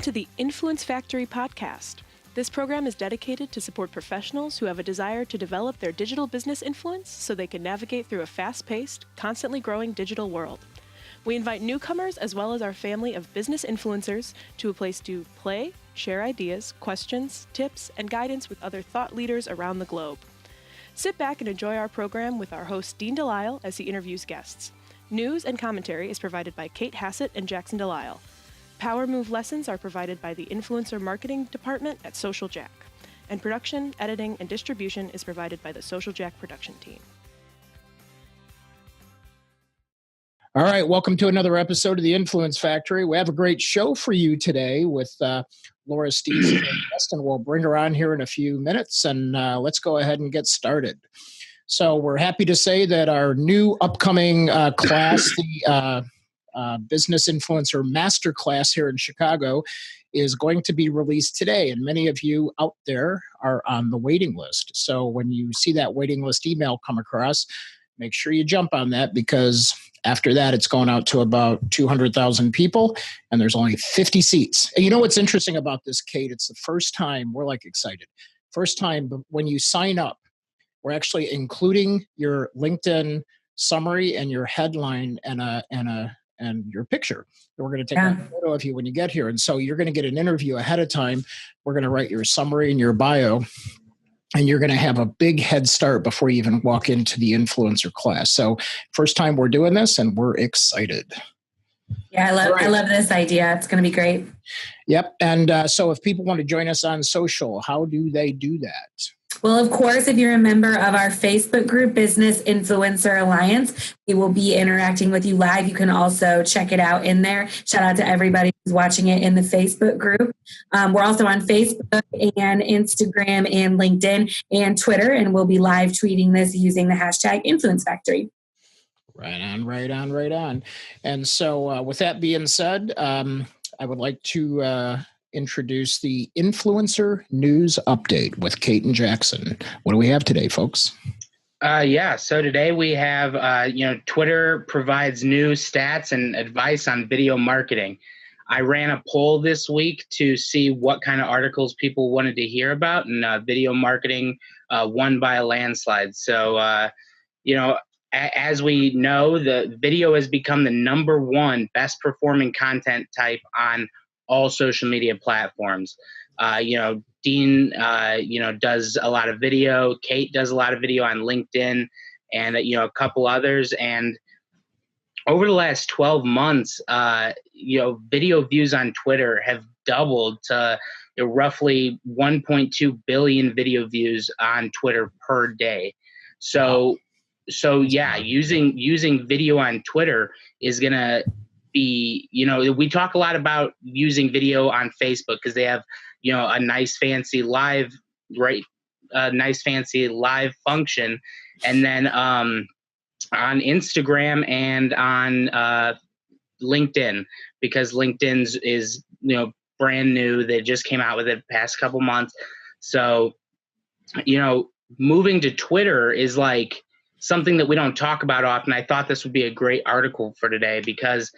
to the Influence Factory podcast. This program is dedicated to support professionals who have a desire to develop their digital business influence so they can navigate through a fast-paced, constantly growing digital world. We invite newcomers as well as our family of business influencers to a place to play, share ideas, questions, tips, and guidance with other thought leaders around the globe. Sit back and enjoy our program with our host Dean Delisle as he interviews guests. News and commentary is provided by Kate Hassett and Jackson Delisle. Power Move lessons are provided by the Influencer Marketing Department at Social Jack. And production, editing, and distribution is provided by the Social Jack production team. All right, welcome to another episode of the Influence Factory. We have a great show for you today with Laura Stees, and we'll bring her on here in a few minutes, and let's go ahead and get started. So we're happy to say that our new upcoming class, the Business Influencer Masterclass here in Chicago, is going to be released today, and many of you out there are on the waiting list. So when you see that waiting list email come across, make sure you jump on that, because after that, it's going out to about 200,000 people, and there's only 50 seats. And you know what's interesting about this, Kate? It's the first time, we're like excited, first time when you sign up, we're actually including your LinkedIn summary and your headline and your picture. We're going to take a photo of you when you get here. And so you're going to get an interview ahead of time. We're going to write your summary and your bio, and you're going to have a big head start before you even walk into the influencer class. So first time we're doing this, and we're excited. Yeah, I love this idea. It's going to be great. Yep. And so if people want to join us on social, how do they do that? Well, of course, if you're a member of our Facebook group, Business Influencer Alliance, we will be interacting with you live. You can also check it out in there. Shout out to everybody who's watching it in the Facebook group. We're also on Facebook and Instagram and LinkedIn and Twitter, and we'll be live tweeting this using the hashtag Influence Factory. Right on. And so with that being said, I would like to introduce the Influencer News Update with Kate and Jackson. What do we have today, folks? So today we have, Twitter provides new stats and advice on video marketing. I ran a poll this week to see what kind of articles people wanted to hear about, and video marketing won by a landslide. So, as we know, the video has become the number one best performing content type on all social media platforms. Dean, does a lot of video. Kate does a lot of video on LinkedIn, and, a couple others. And over the last 12 months, video views on Twitter have doubled to roughly 1.2 billion video views on Twitter per day. So yeah, using video on Twitter is going to be, we talk a lot about using video on Facebook because they have, a nice fancy live, function. And then on Instagram and on LinkedIn, because LinkedIn's is, brand new. They just came out with it the past couple months. So, moving to Twitter is like something that we don't talk about often. I thought this would be a great article for today because,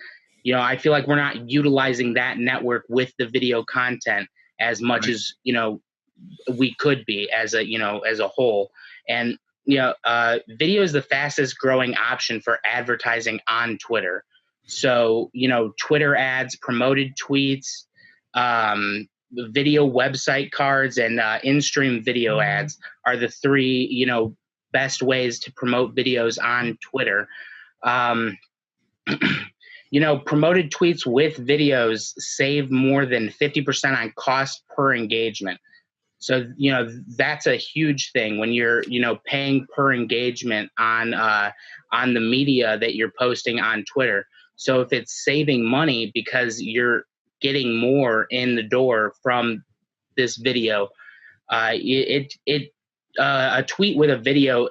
I feel like we're not utilizing that network with the video content as much as, we could be as a whole. And, video is the fastest growing option for advertising on Twitter. So, Twitter ads, promoted tweets, video website cards, and in-stream video ads are the three, best ways to promote videos on Twitter. Promoted tweets with videos save more than 50% on cost per engagement. So, that's a huge thing when you're, paying per engagement on the media that you're posting on Twitter. So if it's saving money because you're getting more in the door from this video, a tweet with a video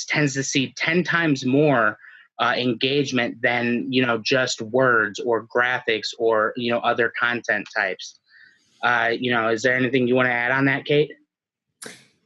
tends to see 10 times more engagement than, just words or graphics or, other content types. Is there anything you want to add on that, Kate?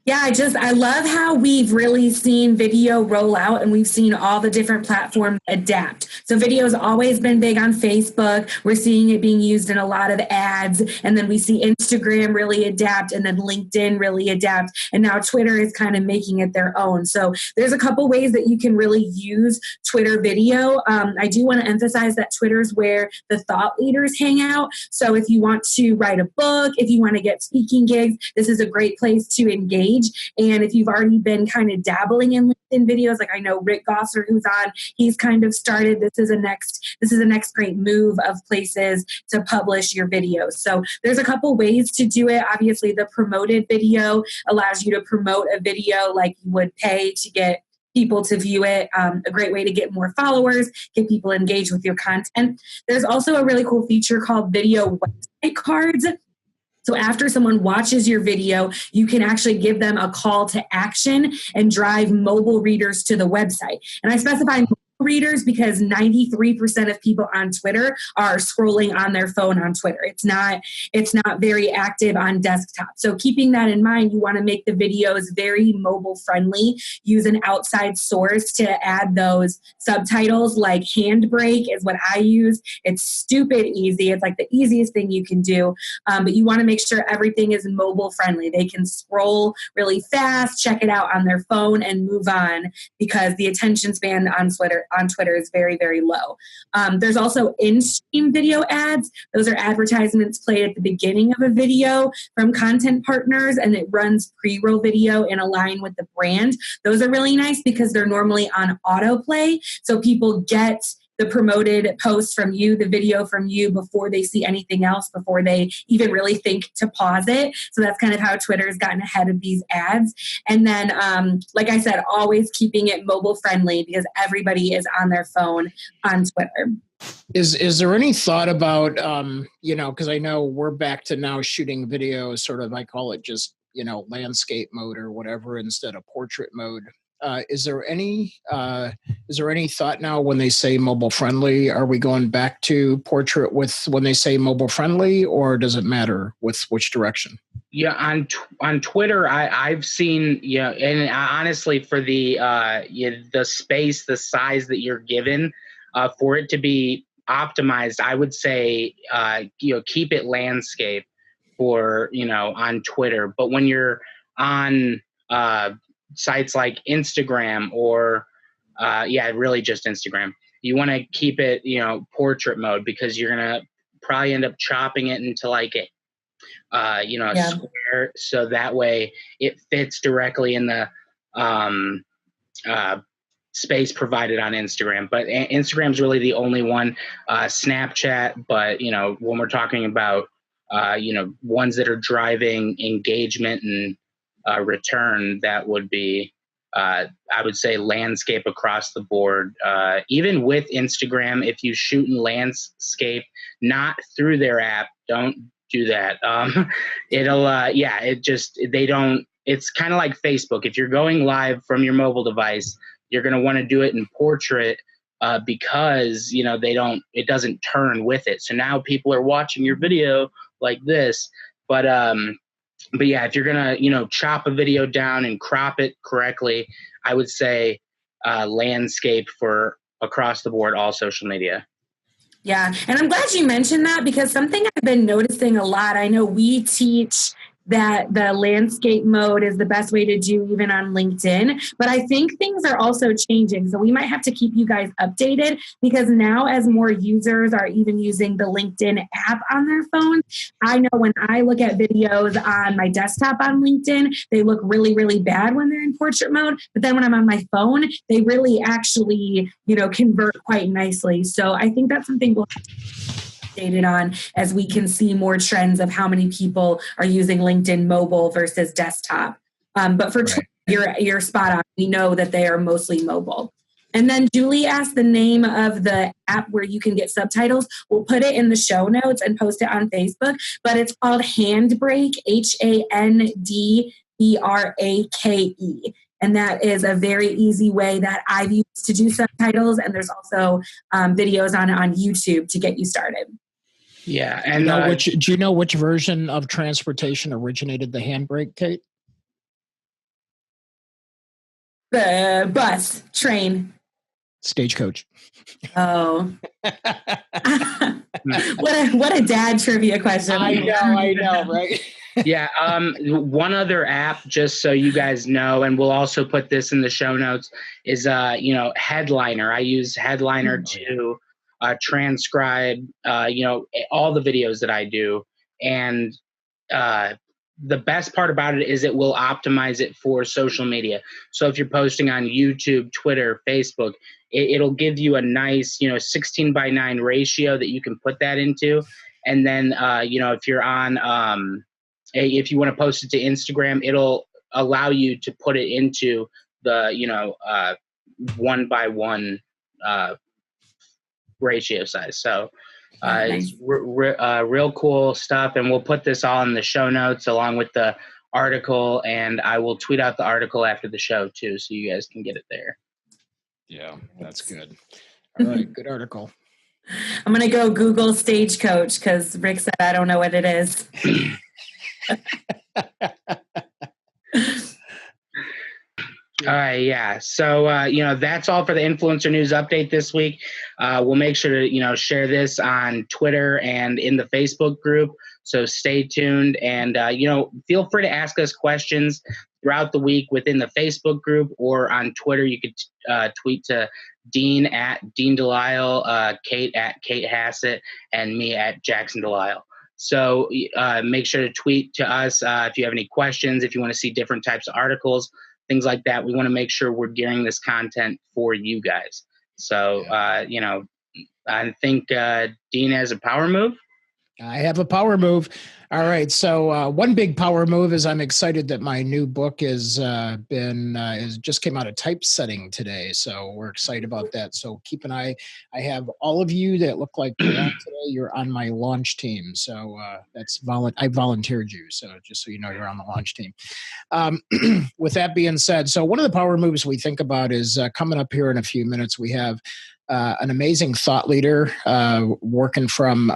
Yeah, I love how we've really seen video roll out and we've seen all the different platforms adapt. So video has always been big on Facebook. We're seeing it being used in a lot of ads. And then we see Instagram really adapt and then LinkedIn really adapt. And now Twitter is kind of making it their own. So there's a couple ways that you can really use Twitter video. I do want to emphasize that Twitter's where the thought leaders hang out. So if you want to write a book, if you want to get speaking gigs, this is a great place to engage. And if you've already been kind of dabbling in LinkedIn videos, like I know Rick Gosser, who's on, he's kind of started, this is a next great move of places to publish your videos. So there's a couple ways to do it. Obviously, the promoted video allows you to promote a video like you would pay to get people to view it. A great way to get more followers, get people engaged with your content. There's also a really cool feature called video website cards. So after someone watches your video, you can actually give them a call to action and drive mobile readers to the website. And I specify mobile readers because 93% of people on Twitter are scrolling on their phone on Twitter. It's not very active on desktop. So keeping that in mind, you want to make the videos very mobile friendly. Use an outside source to add those subtitles, like Handbrake is what I use. It's stupid easy. It's like the easiest thing you can do. But you want to make sure everything is mobile friendly. They can scroll really fast, check it out on their phone and move on, because the attention span on Twitter is very, very low. There's also in-stream video ads. Those are advertisements played at the beginning of a video from content partners, and it runs pre-roll video in a line with the brand. Those are really nice because they're normally on autoplay, so people get the promoted post from you, the video from you, before they see anything else, before they even really think to pause it. So that's kind of how Twitter has gotten ahead of these ads. And then, like I said, always keeping it mobile friendly because everybody is on their phone on Twitter. Is there any thought about, because I know we're back to now shooting video, sort of, I call it just, landscape mode or whatever instead of portrait mode. Is there any thought now when they say mobile friendly? Are we going back to portrait when they say mobile friendly, or does it matter with which direction? Yeah, on Twitter, I've seen, and honestly, for the space, the size that you're given, for it to be optimized, I would say, keep it landscape for, on Twitter. But when you're on sites like Instagram or really just Instagram, you want to keep it portrait mode, because you're gonna probably end up chopping it into like a square, so that way it fits directly in the space provided on Instagram. But Instagram's really the only one. Snapchat, but when we're talking about ones that are driving engagement and return, that would be I would say landscape across the board. Even with Instagram, if you shoot in landscape, not through their app, don't do that. It's kind of like Facebook. If you're going live from your mobile device, you're going to want to do it in portrait because it doesn't turn with it. So now people are watching your video like this, but yeah, if you're gonna, chop a video down and crop it correctly, I would say landscape for across the board, all social media. Yeah, and I'm glad you mentioned that, because something I've been noticing a lot, I know we teach that the landscape mode is the best way to do even on LinkedIn. But I think things are also changing. So we might have to keep you guys updated, because now as more users are even using the LinkedIn app on their phone, I know when I look at videos on my desktop on LinkedIn, they look really, really bad when they're in portrait mode. But then when I'm on my phone, they really actually, convert quite nicely. So I think that's something we'll updated on as we can see more trends of how many people are using LinkedIn mobile versus desktop. But for Twitter, you're spot on. We know that they are mostly mobile. And then Julie asked the name of the app where you can get subtitles. We'll put it in the show notes and post it on Facebook, but it's called Handbrake, Handbrake. And that is a very easy way that I've used to do subtitles. And there's also videos on YouTube to get you started. Yeah. And do you know which version of transportation originated the Handbrake, Kate? Bus, train. Stagecoach. Oh. What a dad trivia question. I know, right? Yeah. One other app, just so you guys know, and we'll also put this in the show notes, is Headliner. I use Headliner to transcribe all the videos that I do, and the best part about it is it will optimize it for social media. So if you're posting on YouTube, Twitter, Facebook, it'll give you a nice 16:9 ratio that you can put that into, and then if you're on if you want to post it to Instagram, it'll allow you to put it into the 1:1 ratio size. So it's real cool stuff, and we'll put this all in the show notes along with the article, and I will tweet out the article after the show too, so you guys can get it there. Yeah, that's good. All right, good article. I'm going to go Google Stagecoach because Rick said I don't know what it is. All right, yeah. So that's all for the influencer news update this week. We'll make sure to share this on Twitter and in the Facebook group. So stay tuned, and feel free to ask us questions throughout the week within the Facebook group or on Twitter. You could tweet to Dean at Dean Delisle, Kate at Kate Hassett, and me at Jackson Delisle. So make sure to tweet to us if you have any questions, if you want to see different types of articles, things like that. We want to make sure we're gearing this content for you guys. So, I think Dean has a power move. I have a power move. All right. So one big power move is I'm excited that my new book is just came out of typesetting today. So we're excited about that. So keep an eye. I have all of you that look like you're on today. You're on my launch team. So I volunteered you. So just so you know, you're on the launch team. With that being said, so one of the power moves we think about is coming up here in a few minutes. We have an amazing thought leader working from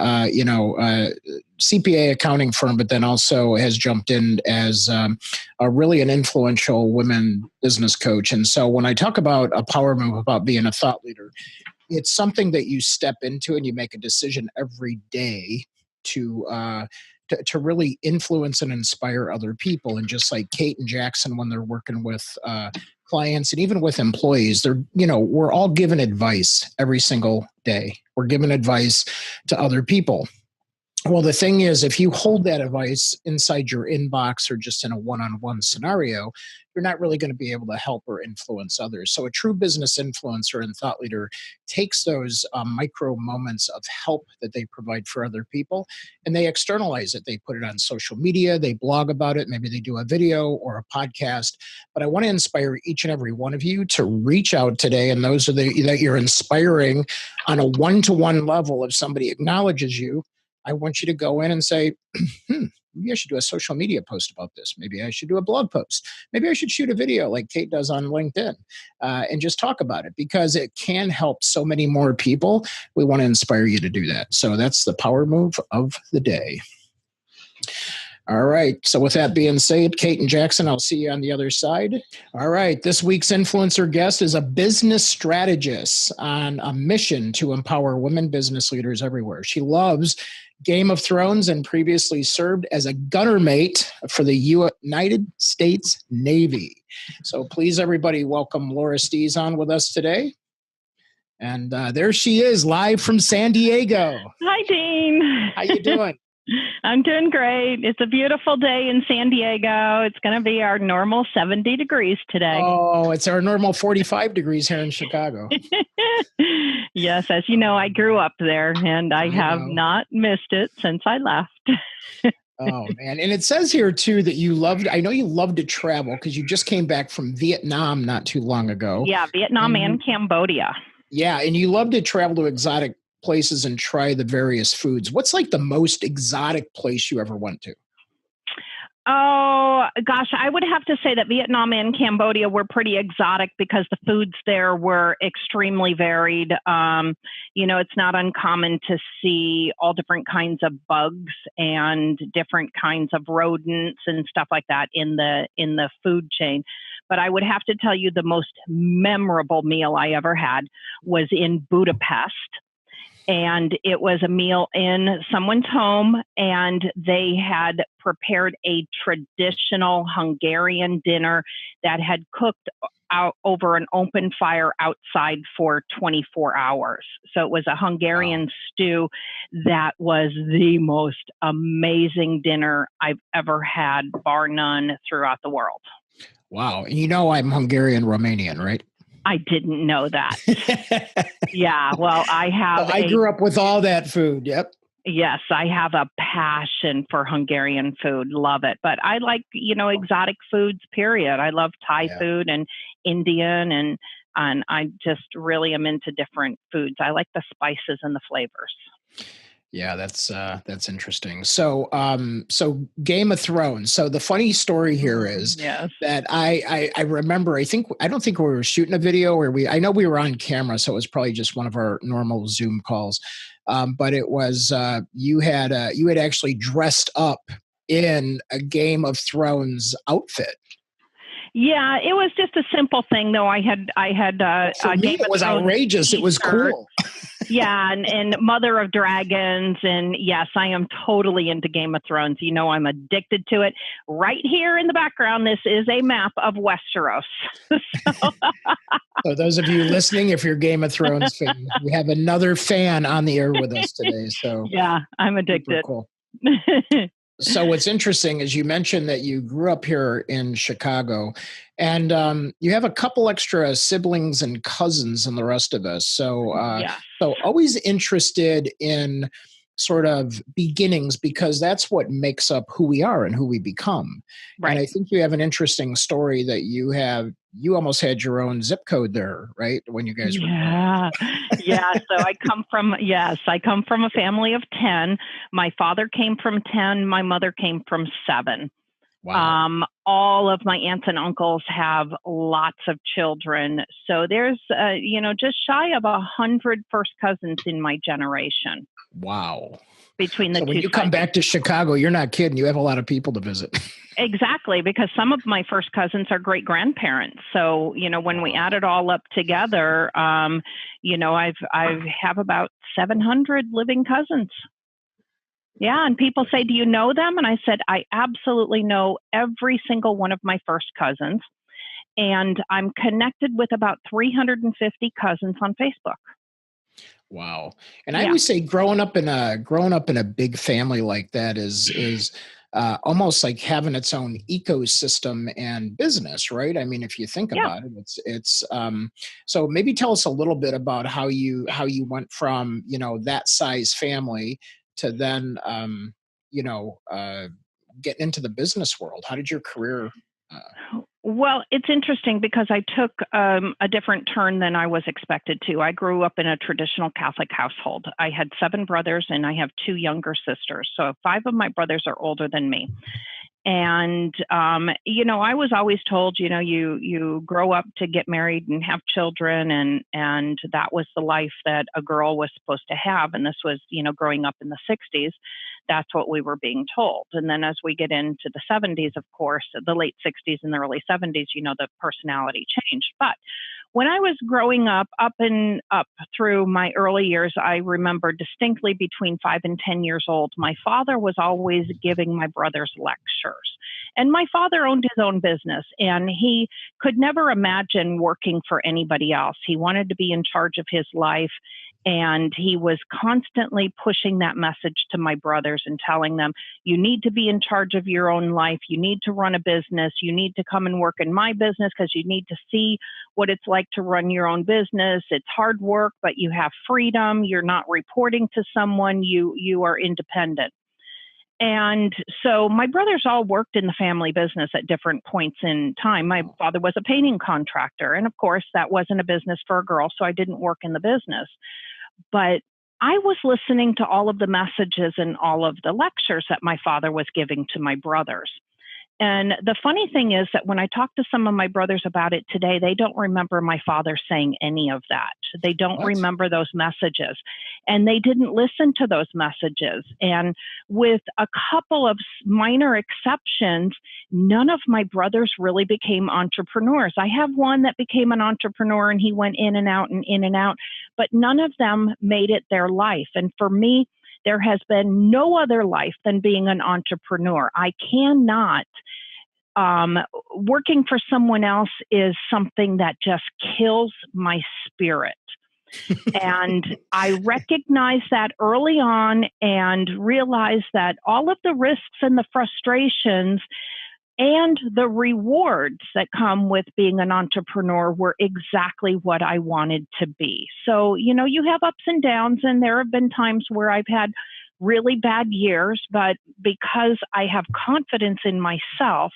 CPA accounting firm, but then also has jumped in as really an influential women business coach. And so when I talk about a power move about being a thought leader, it's something that you step into and you make a decision every day to really influence and inspire other people. And just like Kate and Jackson, when they're working with clients and even with employees, we're all given advice every single day. We're given advice to other people. Well, the thing is, if you hold that advice inside your inbox or just in a one-on-one scenario, you're not really going to be able to help or influence others. So a true business influencer and thought leader takes those micro moments of help that they provide for other people, and they externalize it. They put it on social media, they blog about it, maybe they do a video or a podcast. But I want to inspire each and every one of you to reach out today, and those that you're inspiring on a one-to-one level. If somebody acknowledges you, I want you to go in and say, maybe I should do a social media post about this. Maybe I should do a blog post. Maybe I should shoot a video like Kate does on LinkedIn and just talk about it, because it can help so many more people. We want to inspire you to do that. So that's the power move of the day. All right. So with that being said, Kate and Jackson, I'll see you on the other side. All right. This week's influencer guest is a business strategist on a mission to empower women business leaders everywhere. She loves Game of Thrones and previously served as a gunner mate for the United States Navy. So please, everybody, welcome Laura Stees on with us today. And there she is, live from San Diego. Hi, Dean. How you doing? I'm doing great. It's a beautiful day in San Diego. It's going to be our normal 70 degrees today. Oh, it's our normal 45 degrees here in Chicago. Yes, as you know, I grew up there, and I have not missed it since I left. Oh, man. And it says here, too, that I know you love to travel because you just came back from Vietnam not too long ago. Yeah, Vietnam and Cambodia. Yeah, and you love to travel to exotic places and try the various foods. What's like the most exotic place you ever went to? Oh, gosh, I would have to say that Vietnam and Cambodia were pretty exotic because the foods there were extremely varied. It's not uncommon to see all different kinds of bugs and different kinds of rodents and stuff like that in the food chain. But I would have to tell you the most memorable meal I ever had was in Budapest. And it was a meal in someone's home, and they had prepared a traditional Hungarian dinner that had cooked out over an open fire outside for 24 hours. So it was a Hungarian stew that was the most amazing dinner I've ever had, bar none, throughout the world. Wow. And you know I'm Hungarian Romanian, right? I didn't know that. Yeah, well, I grew up with all that food. Yep. Yes, I have a passion for Hungarian food. Love it. But I like, exotic foods, period. I love Thai food and Indian, and I just really am into different foods. I like the spices and the flavors. Yeah, that's interesting. So, so Game of Thrones. So the funny story here is that I remember, I don't think we were shooting a video, or I know we were on camera, so it was probably just one of our normal Zoom calls. But it was, you had actually dressed up in a Game of Thrones outfit. Yeah, it was just a simple thing, though. I had For me, it was outrageous. It was cool. Yeah, and Mother of Dragons, and yes, I am totally into Game of Thrones. I'm addicted to it. Right here in the background, this is a map of Westeros. So those of you listening, if you're Game of Thrones fan, we have another fan on the air with us today. So yeah, I'm addicted. Cool. So what's interesting is you mentioned that you grew up here in Chicago, and you have a couple extra siblings and cousins than the rest of us. So, so always interested in sort of beginnings, because that's what makes up who we are and who we become. Right. And I think you have an interesting story that you almost had your own zip code there, right? When you guys were Yeah. So I come from a family of 10. My father came from 10. My mother came from 7. Wow. All of my aunts and uncles have lots of children. So there's, just shy of 100 first cousins in my generation. Wow. Between the two. When you come back to Chicago, you're not kidding. You have a lot of people to visit. Exactly, because some of my first cousins are great grandparents. So, when we add it all up together, I have about 700 living cousins. Yeah. And people say, do you know them? And I said, I absolutely know every single one of my first cousins. And I'm connected with about 350 cousins on Facebook. Wow. And I always say growing up in a big family like that is almost like having its own ecosystem and business, right? I mean, if you think about it, it's so maybe tell us a little bit about how you went from, that size family to then, getting into the business world. How did your career? Well, it's interesting because I took a different turn than I was expected to. I grew up in a traditional Catholic household. I had 7 brothers and I have 2 younger sisters. So 5 of my brothers are older than me. And, I was always told, you grow up to get married and have children, and that was the life that a girl was supposed to have. And this was, growing up in the 60s, that's what we were being told. And then as we get into the 70s, of course, the late 60s and the early 70s, the personality changed. But when I was growing up through my early years, I remember distinctly between 5 and 10 years old, my father was always giving my brothers lectures. And my father owned his own business, and he could never imagine working for anybody else. He wanted to be in charge of his life. And he was constantly pushing that message to my brothers and telling them, you need to be in charge of your own life. You need to run a business. You need to come and work in my business because you need to see what it's like to run your own business. It's hard work, but you have freedom. You're not reporting to someone. You are independent. And so my brothers all worked in the family business at different points in time. My father was a painting contractor. And of course, that wasn't a business for a girl, so I didn't work in the business. But I was listening to all of the messages and all of the lectures that my father was giving to my brothers. And the funny thing is that when I talk to some of my brothers about it today, they don't remember my father saying any of that. They don't remember those messages, and they didn't listen to those messages. And with a couple of minor exceptions, none of my brothers really became entrepreneurs. I have one that became an entrepreneur, and he went in and out and in and out, but none of them made it their life. And for me, there has been no other life than being an entrepreneur. I cannot. Working for someone else is something that just kills my spirit. And I recognized that early on and realized that all of the risks and the frustrations and the rewards that come with being an entrepreneur were exactly what I wanted to be. So, you have ups and downs, and there have been times where I've had really bad years, but because I have confidence in myself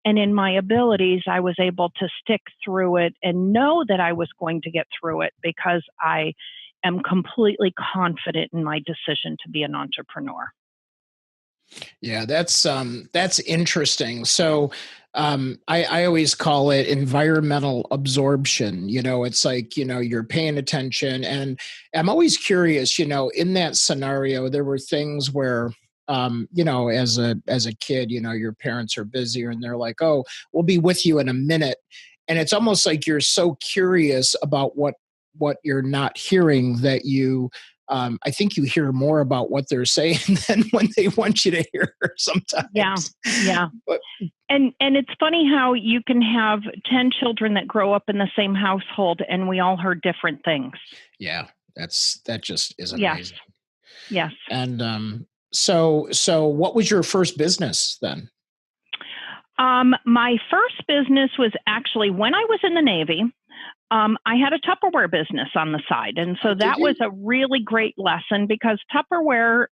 and in my abilities, I was able to stick through it and know that I was going to get through it because I am completely confident in my decision to be an entrepreneur. Yeah, that's interesting. So I always call it environmental absorption. It's like, you're paying attention. And I'm always curious, in that scenario, there were things where, as a kid, your parents are busy and they're like, oh, we'll be with you in a minute. And it's almost like you're so curious about what you're not hearing that you, I think you hear more about what they're saying than when they want you to hear sometimes. Yeah. But, and it's funny how you can have 10 children that grow up in the same household and we all heard different things. Yeah, that just is amazing. Yes. And so what was your first business then? My first business was actually when I was in the Navy. I had a Tupperware business on the side. And so that was a really great lesson because Tupperware,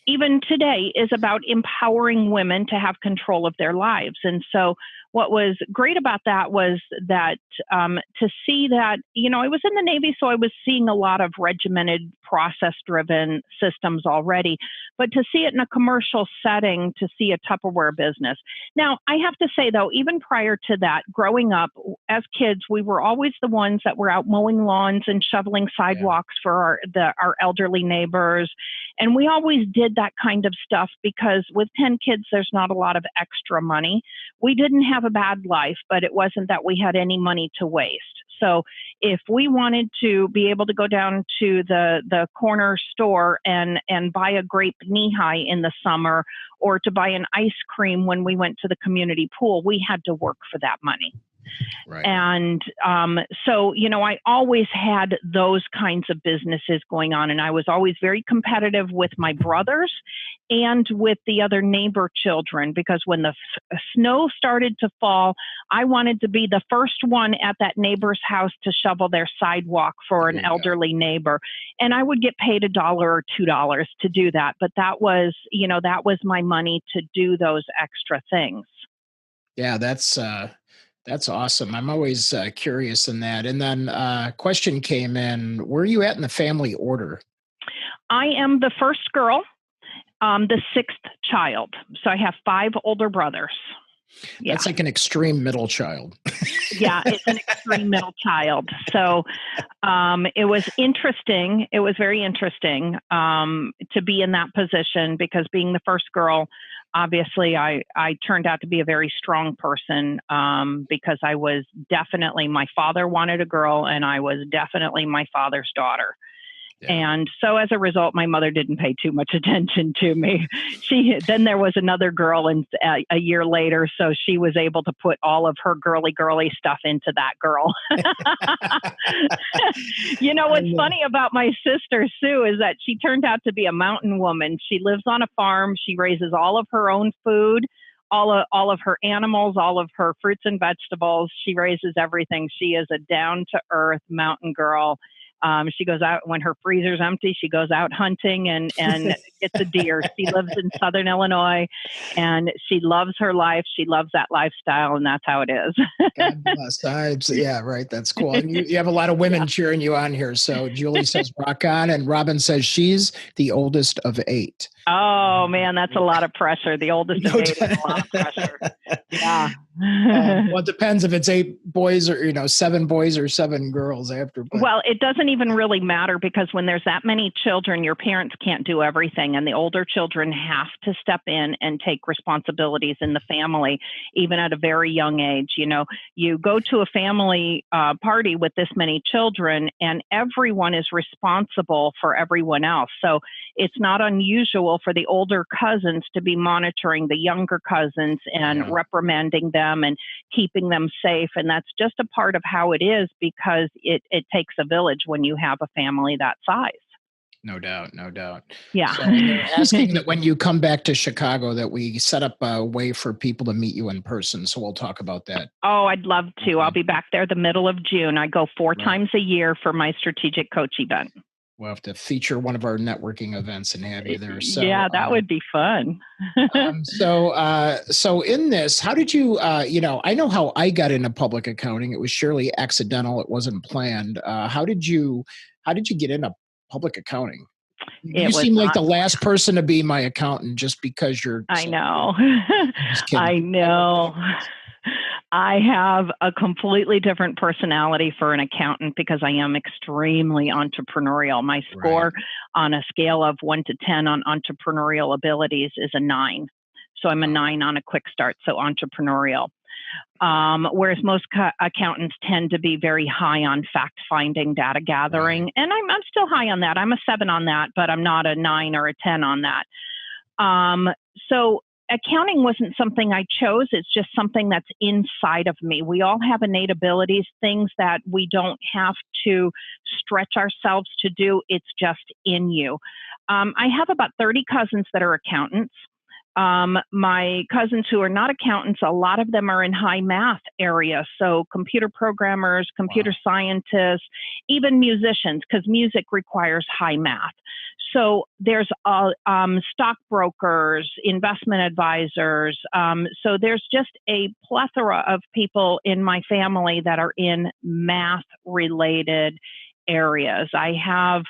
even today, is about empowering women to have control of their lives. And so what was great about that was that to see that, I was in the Navy, so I was seeing a lot of regimented, process-driven systems already. But to see it in a commercial setting, to see a Tupperware business. Now, I have to say, though, even prior to that, growing up as kids, we were always the ones that were out mowing lawns and shoveling sidewalks for our elderly neighbors. And we always did that kind of stuff because with 10 kids, there's not a lot of extra money. We didn't have a bad life, but it wasn't that we had any money to waste. So if we wanted to be able to go down to the corner store and buy a grape knee-high in the summer or to buy an ice cream when we went to the community pool, we had to work for that money. Right. And so, I always had those kinds of businesses going on. And I was always very competitive with my brothers and with the other neighbor children, because when the snow started to fall, I wanted to be the first one at that neighbor's house to shovel their sidewalk for an elderly neighbor. And I would get paid $1 or $2 to do that. But that was my money to do those extra things. Yeah, that's awesome. I'm always curious in that. And then question came in, where are you at in the family order? I am the first girl, the sixth child. So I have 5 older brothers. Yeah. That's like an extreme middle child. Yeah, it's an extreme middle child. So it was interesting. It was very interesting to be in that position because being the first girl, obviously, I turned out to be a very strong person because I was definitely, my father wanted a girl and I was definitely my father's daughter. Yeah. And so as a result, my mother didn't pay too much attention to me. Then there was another girl a year later, so she was able to put all of her girly stuff into that girl. What's funny about my sister, Sue, is that she turned out to be a mountain woman. She lives on a farm. She raises all of her own food, all of her animals, all of her fruits and vegetables. She raises everything. She is a down-to-earth mountain girl. She goes out when her freezer's empty. She goes out hunting and It's a dear. She lives in Southern Illinois, and she loves her life. She loves that lifestyle, and that's how it is. God bless. Yeah, right. That's cool. And you have a lot of women cheering you on here. So Julie says rock on, and Robin says she's the oldest of 8. Oh man, that's a lot of pressure. The oldest of 8 is a lot of pressure. Yeah. Well, it depends if it's 8 boys or 7 boys or 7 girls after. Well, it doesn't even really matter, because when there's that many children, your parents can't do everything, and the older children have to step in and take responsibilities in the family, even at a very young age. You go to a family party with this many children, and everyone is responsible for everyone else. So it's not unusual for the older cousins to be monitoring the younger cousins and reprimanding them and keeping them safe. And that's just a part of how it is, because it takes a village when you have a family that size. No doubt. Yeah. So they're asking that when you come back to Chicago that we set up a way for people to meet you in person. So we'll talk about that. Oh, I'd love to. I'll be back there the middle of June. I go 4 times a year for my strategic coach event. We'll have to feature one of our networking events and have you there. So, yeah, that would be fun. So in this, how did you, I know how I got into public accounting. It was surely accidental. It wasn't planned. How did you get into public accounting? You seem like the last person to be my accountant just because you're. I know. I know. I have a completely different personality for an accountant because I am extremely entrepreneurial. My score on a scale of 1 to 10 on entrepreneurial abilities is a 9. So I'm a 9 on a quick start, so entrepreneurial. Whereas most accountants tend to be very high on fact-finding, data gathering. And I'm still high on that. I'm a 7 on that, but I'm not a 9 or a 10 on that. So accounting wasn't something I chose. It's just something that's inside of me. We all have innate abilities, things that we don't have to stretch ourselves to do. It's just in you. I have about 30 cousins that are accountants. My cousins who are not accountants, a lot of them are in high math area. So computer programmers, computer scientists, even musicians, because music requires high math. So there's stockbrokers, investment advisors. So there's just a plethora of people in my family that are in math related areas. I have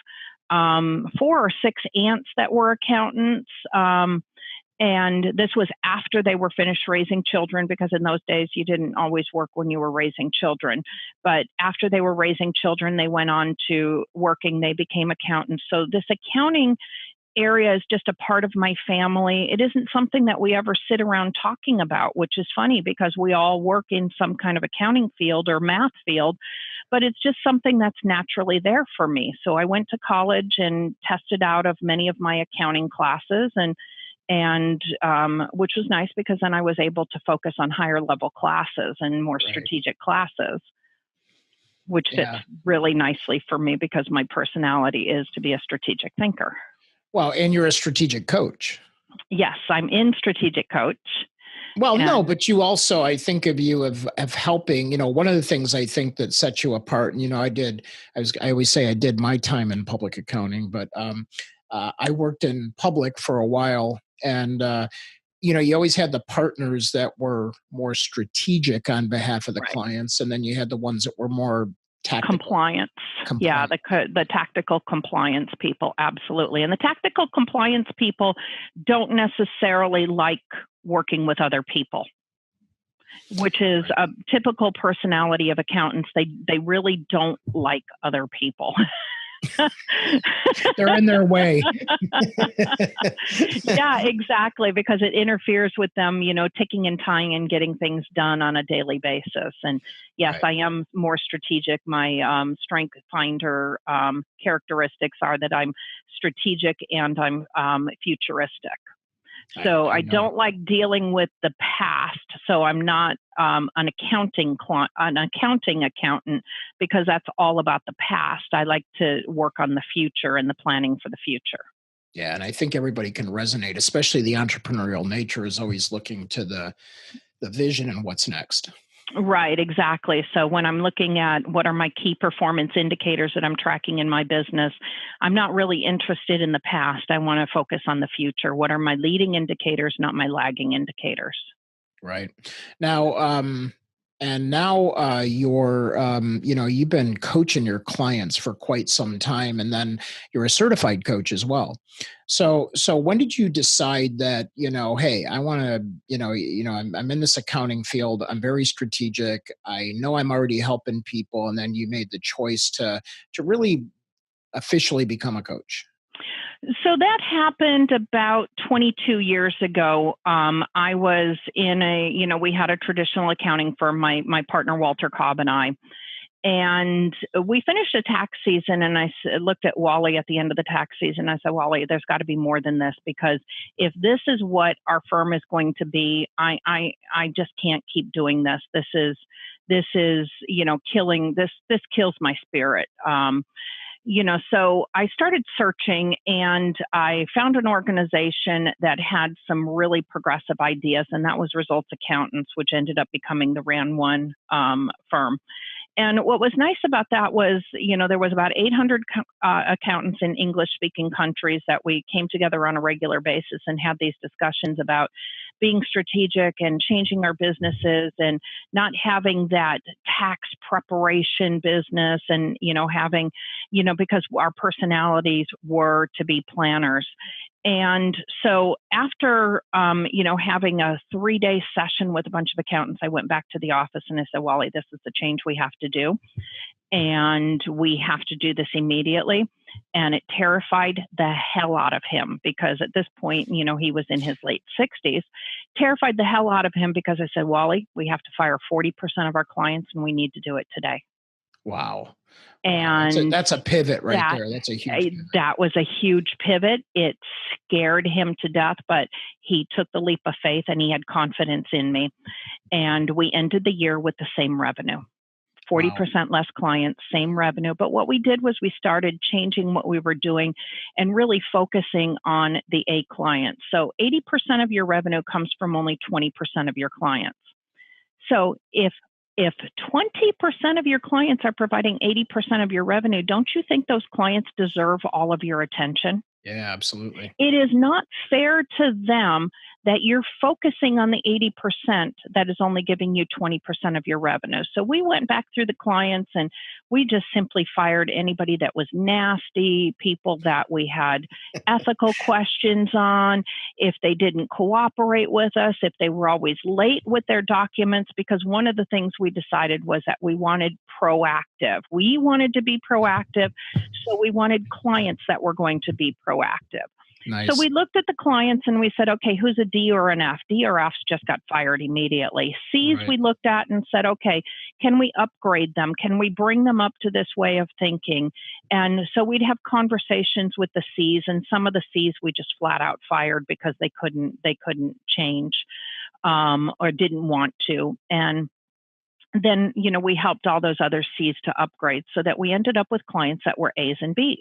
4 or 6 aunts that were accountants. And this was after they were finished raising children, because in those days you didn't always work when you were raising children. But after they were raising children, they went on to working. They became accountants. So this accounting area is just a part of my family. It isn't something that we ever sit around talking about, which is funny because we all work in some kind of accounting field or math field, but it's just something that's naturally there for me. So I went to college and tested out of many of my accounting classes, and which was nice because then I was able to focus on higher level classes and more strategic classes, which fits really nicely for me because my personality is to be a strategic thinker. Well, and you're a strategic coach. Yes, I'm in strategic coach. Well, no, but you also, I think of you of helping, one of the things I think that sets you apart, and, I always say I did my time in public accounting, but I worked in public for a while. And, you always had the partners that were more strategic on behalf of the clients. And then you had the ones that were more tactical. Compliance. Yeah, the tactical compliance people. Absolutely. And the tactical compliance people don't necessarily like working with other people, which is a typical personality of accountants. They really don't like other people. They're in their way. Yeah, exactly, because it interferes with them, ticking and tying and getting things done on a daily basis. And yes, I am more strategic. My strength finder characteristics are that I'm strategic and I'm futuristic. So I don't like dealing with the past. So I'm not an accounting accountant because that's all about the past. I like to work on the future and the planning for the future. Yeah, and I think everybody can resonate, especially the entrepreneurial nature is always looking to the vision and what's next. Right, exactly. So when I'm looking at what are my key performance indicators that I'm tracking in my business, I'm not really interested in the past. I want to focus on the future. What are my leading indicators, not my lagging indicators? Right. Now, you're, you've been coaching your clients for quite some time, and then you're a certified coach as well. So when did you decide that, hey, I want to, I'm in this accounting field. I'm very strategic. I know I'm already helping people. And then you made the choice to really officially become a coach. So that happened about 22 years ago. I was in we had a traditional accounting firm, my partner, Walter Cobb, and I. And we finished a tax season, and I looked at Wally at the end of the tax season. I said, Wally, there's got to be more than this, because if this is what our firm is going to be, I just can't keep doing this. This is killing, this kills my spirit. So I started searching, and I found an organization that had some really progressive ideas, and that was Results Accountants, which ended up becoming the RAN 1 firm. And what was nice about that was, there was about 800 accountants in English-speaking countries that we came together on a regular basis and had these discussions about being strategic and changing our businesses and not having that tax preparation business and, having, because our personalities were to be planners. And so after, having a 3-day session with a bunch of accountants, I went back to the office and I said, Wally, this is the change we have to do. And we have to do this immediately. And it terrified the hell out of him, because at this point, he was in his late 60s, terrified the hell out of him, because I said, Wally, we have to fire 40% of our clients, and we need to do it today. Wow. And that's a pivot right there. That's a huge pivot. That was a huge pivot. It scared him to death, but he took the leap of faith, and he had confidence in me. And we ended the year with the same revenue. 40% less clients, same revenue. But what we did was we started changing what we were doing and really focusing on the A clients. So 80% of your revenue comes from only 20% of your clients. So if 20% of your clients are providing 80% of your revenue, don't you think those clients deserve all of your attention? Yeah, absolutely. It is not fair to them that you're focusing on the 80% that is only giving you 20% of your revenue. So we went back through the clients, and we just simply fired anybody that was nasty, people that we had ethical questions on, if they didn't cooperate with us, if they were always late with their documents, because one of the things we decided was that we wanted proactive. We wanted to be proactive, so we wanted clients that were going to be proactive. Nice. So we looked at the clients and we said, okay, who's a D or an F? D or F's just got fired immediately. C's we looked at and said, okay, can we upgrade them? Can we bring them up to this way of thinking? And so we'd have conversations with the C's, and some of the C's we just flat out fired because they couldn't change or didn't want to. And then, we helped all those other C's to upgrade, so that we ended up with clients that were A's and B's.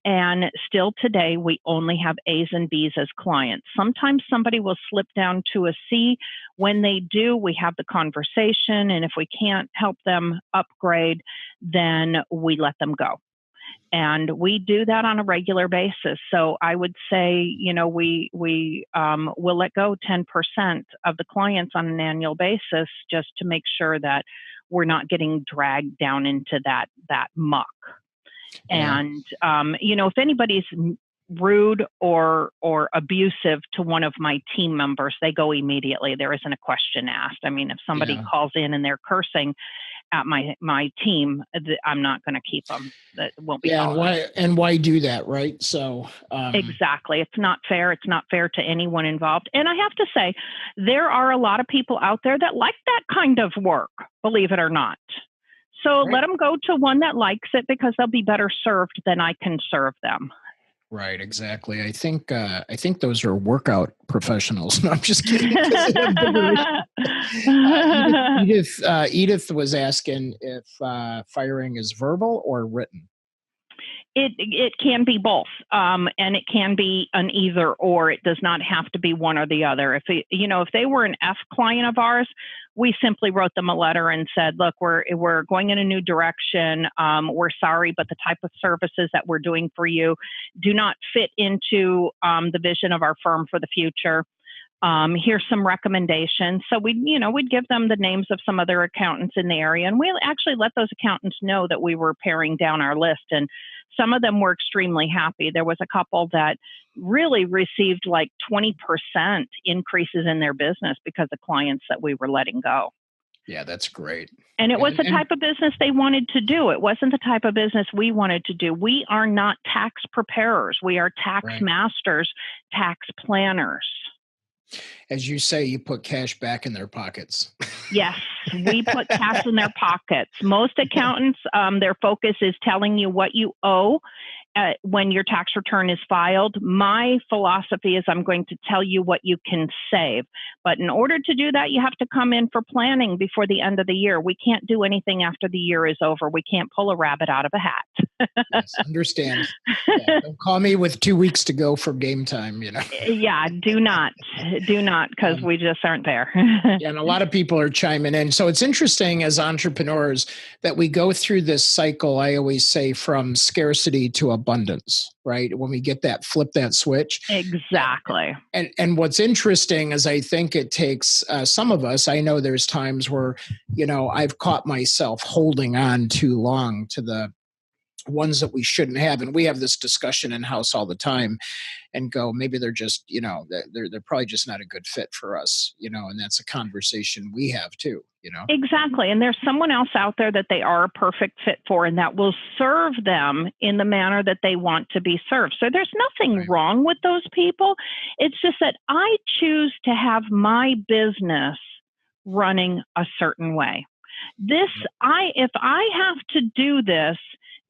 And still today, we only have A's and B's as clients. Sometimes somebody will slip down to a C. When they do, we have the conversation. And if we can't help them upgrade, then we let them go. And we do that on a regular basis. So I would say, we will let go 10% of the clients on an annual basis, just to make sure that we're not getting dragged down into that muck. Yeah. And, if anybody's rude or abusive to one of my team members, they go immediately. There isn't a question asked. I mean, if somebody calls in and they're cursing at my team, I'm not going to keep them. That won't be. And why do that, right? So exactly, it's not fair. It's not fair to anyone involved. And I have to say, there are a lot of people out there that like that kind of work, believe it or not. So let them go to one that likes it, because they'll be better served than I can serve them. Right, exactly. I think those are workout professionals. No, I'm just kidding. Edith was asking if firing is verbal or written. It can be both, and it can be an either or. It does not have to be one or the other. If they were an F client of ours, we simply wrote them a letter and said, look, we're going in a new direction. We're sorry, but the type of services that we're doing for you do not fit into the vision of our firm for the future. Here's some recommendations. So we'd give them the names of some other accountants in the area, and we actually let those accountants know that we were paring down our list. And some of them were extremely happy. There was a couple that really received like 20% increases in their business because of clients that we were letting go. Yeah, that's great. And it was the type of business they wanted to do. It wasn't the type of business we wanted to do. We are not tax preparers. We are tax masters, tax planners. As you say, you put cash back in their pockets. Yes, we put cash in their pockets. Most accountants, their focus is telling you what you owe when your tax return is filed. My philosophy is I'm going to tell you what you can save. But in order to do that, you have to come in for planning before the end of the year. We can't do anything after the year is over. We can't pull a rabbit out of a hat. Yes, understand. Yeah, don't call me with 2 weeks to go for game time, Yeah, do not, because we just aren't there. Yeah, and a lot of people are chiming in. So it's interesting as entrepreneurs that we go through this cycle, I always say, from scarcity to abundance, right? When we get flip that switch. Exactly. And what's interesting is I think it takes some of us, I know there's times where, I've caught myself holding on too long to the ones that we shouldn't have. And we have this discussion in house all the time and go, maybe they're just, they're probably just not a good fit for us, and that's a conversation we have too, Exactly. And there's someone else out there that they are a perfect fit for and that will serve them in the manner that they want to be served. So there's nothing wrong with those people. It's just that I choose to have my business running a certain way. If I have to do this,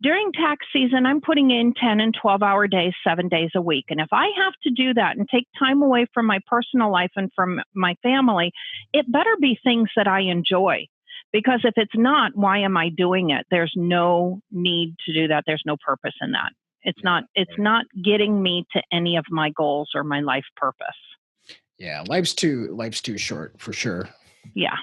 during tax season, I'm putting in 10 and 12-hour days, 7 days a week. And if I have to do that and take time away from my personal life and from my family, it better be things that I enjoy. Because if it's not, why am I doing it? There's no need to do that. There's no purpose in that. It's not getting me to any of my goals or my life purpose. Yeah, life's too short for sure. Yeah.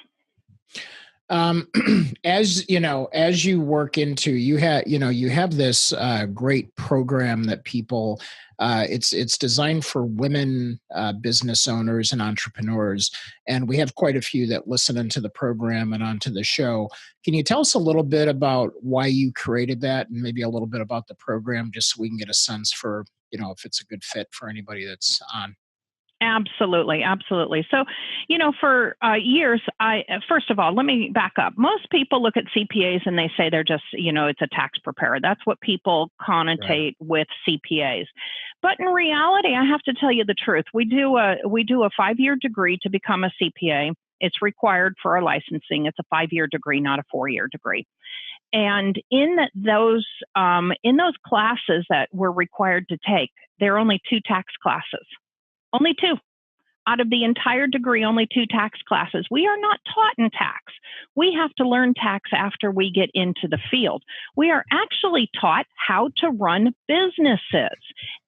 As you work into, you have this great program that people, it's designed for women business owners and entrepreneurs, and we have quite a few that listen into the program and onto the show. Can you tell us a little bit about why you created that, and maybe a little bit about the program, just so we can get a sense for if it's a good fit for anybody that's on? Absolutely. Absolutely. So, for years, first of all, let me back up. Most people look at CPAs and they say they're just, it's a tax preparer. That's what people connotate with CPAs. But in reality, I have to tell you the truth. We do a 5-year degree to become a CPA. It's required for our licensing. It's a 5-year degree, not a 4-year degree. And in those classes that we're required to take, there are only 2 tax classes. Only 2. Out of the entire degree, only 2 tax classes. We are not taught in tax. We have to learn tax after we get into the field. We are actually taught how to run businesses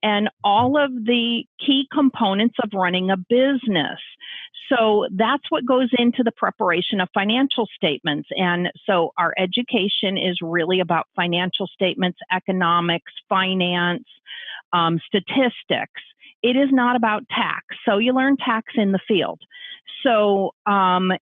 and all of the key components of running a business. So that's what goes into the preparation of financial statements. And so our education is really about financial statements, economics, finance, statistics. It is not about tax. So you learn tax in the field. So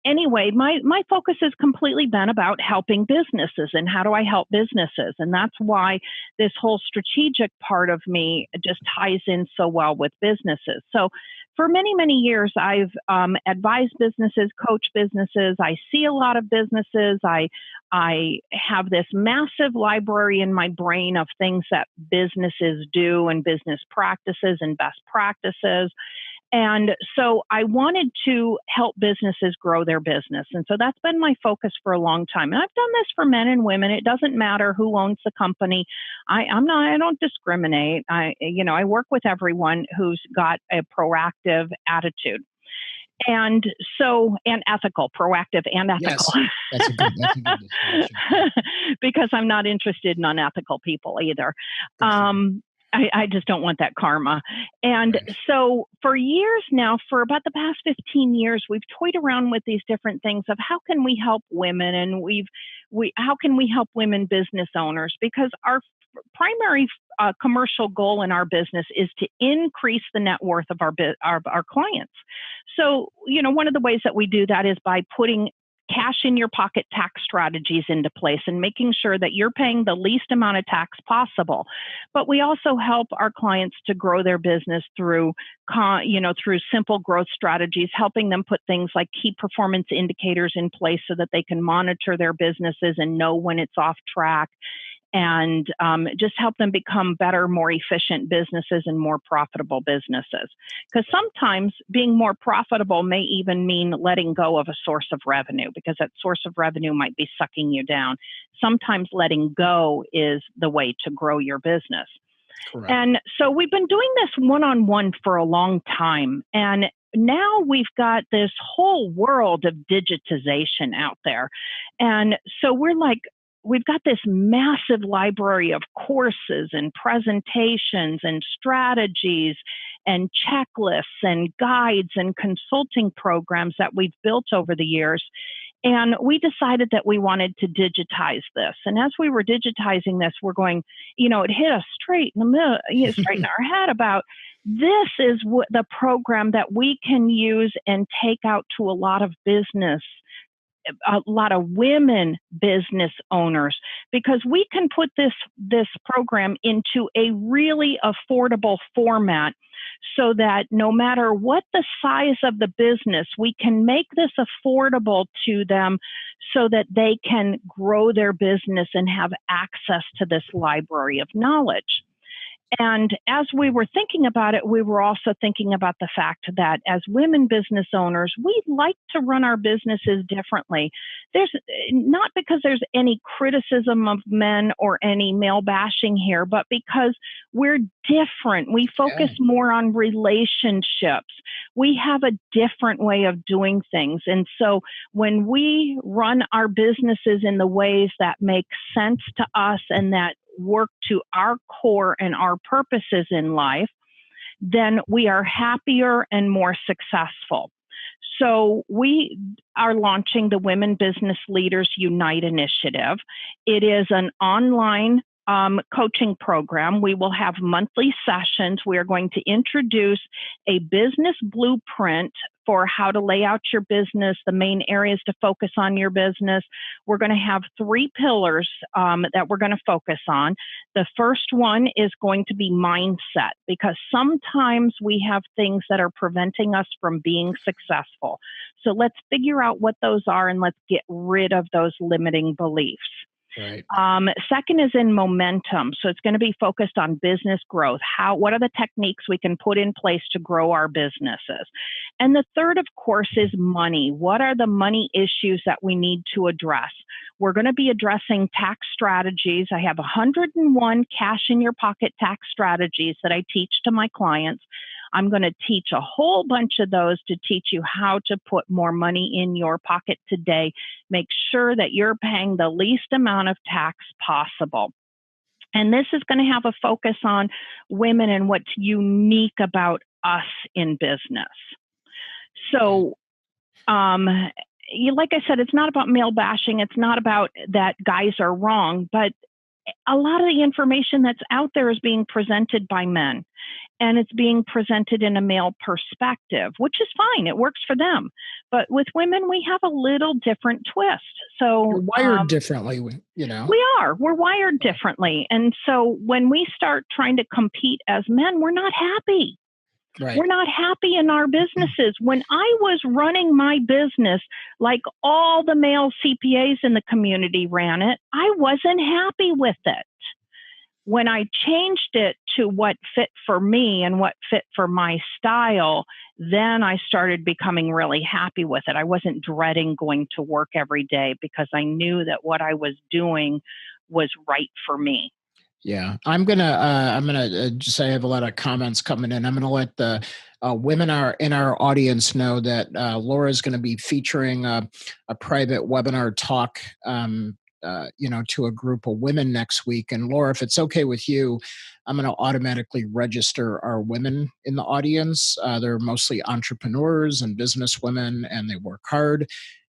anyway, my focus has completely been about helping businesses and how do I help businesses? And that's why this whole strategic part of me just ties in so well with businesses. So for many, many years, I've advised businesses, coached businesses. I see a lot of businesses. I have this massive library in my brain of things that businesses do and business practices and best practices. And so I wanted to help businesses grow their business. And so that's been my focus for a long time. And I've done this for men and women. It doesn't matter who owns the company. I don't discriminate. I work with everyone who's got a proactive attitude. And ethical, proactive and ethical. Yes, that's a good distinction. Because I'm not interested in unethical people either. I just don't want that karma. And Right. so for years now, for about the past 15 years, we've toyed around with these different things of how can we help women, and how can we help women business owners? Because our primary commercial goal in our business is to increase the net worth of our clients. So, one of the ways that we do that is by putting cash in your pocket tax strategies into place and making sure that you're paying the least amount of tax possible. But we also help our clients to grow their business through simple growth strategies, helping them put things like key performance indicators in place so that they can monitor their businesses and know when it's off track, and just help them become better, more efficient businesses and more profitable businesses. Because sometimes being more profitable may even mean letting go of a source of revenue, because that source of revenue might be sucking you down. Sometimes letting go is the way to grow your business. Correct. And so we've been doing this one-on-one for a long time. And now we've got this whole world of digitization out there. And so we've got this massive library of courses and presentations and strategies and checklists and guides and consulting programs that we've built over the years. And we decided that we wanted to digitize this. And as we were digitizing this, we're going, it hit us straight in the middle, straight in our head about this is the program that we can use and take out to a lot of women business owners, because we can put this program into a really affordable format so that no matter what the size of the business, we can make this affordable to them so that they can grow their business and have access to this library of knowledge. And as we were thinking about it, we were also thinking about the fact that as women business owners, we like to run our businesses differently. There's not because there's any criticism of men or any male bashing here, but because we're different. We focus more on relationships. We have a different way of doing things. And so when we run our businesses in the ways that make sense to us and that work to our core and our purposes in life, then we are happier and more successful. So we are launching the Women Business Leaders Unite initiative. It is an online coaching program. We will have monthly sessions. We are going to introduce a business blueprint for how to lay out your business, the main areas to focus on your business. We're going to have 3 pillars that we're going to focus on. The first one is going to be mindset, because sometimes we have things that are preventing us from being successful. So let's figure out what those are and let's get rid of those limiting beliefs. Right. Second is in momentum. So it's going to be focused on business growth. What are the techniques we can put in place to grow our businesses? And the third, of course, is money. What are the money issues that we need to address? We're going to be addressing tax strategies. I have 101 cash in your pocket tax strategies that I teach to my clients. I'm going to teach a whole bunch of those to teach you how to put more money in your pocket today. Make sure that you're paying the least amount of tax possible. And this is going to have a focus on women and what's unique about us in business. So, like I said, it's not about male bashing. It's not about that guys are wrong, but a lot of the information that's out there is being presented by men, and it's being presented in a male perspective, which is fine. It works for them. But with women, we have a little different twist. So we're wired differently, We are. We're wired differently. And so when we start trying to compete as men, we're not happy. Right. We're not happy in our businesses. When I was running my business, like all the male CPAs in the community ran it, I wasn't happy with it. When I changed it to what fit for me and what fit for my style, then I started becoming really happy with it. I wasn't dreading going to work every day because I knew that what I was doing was right for me. Yeah, I'm gonna just say I have a lot of comments coming in. I'm gonna let the women in our audience know that Laura's going to be featuring a private webinar talk, to a group of women next week. And Laura, if it's okay with you, I'm going to automatically register our women in the audience. They're mostly entrepreneurs and business women, and they work hard.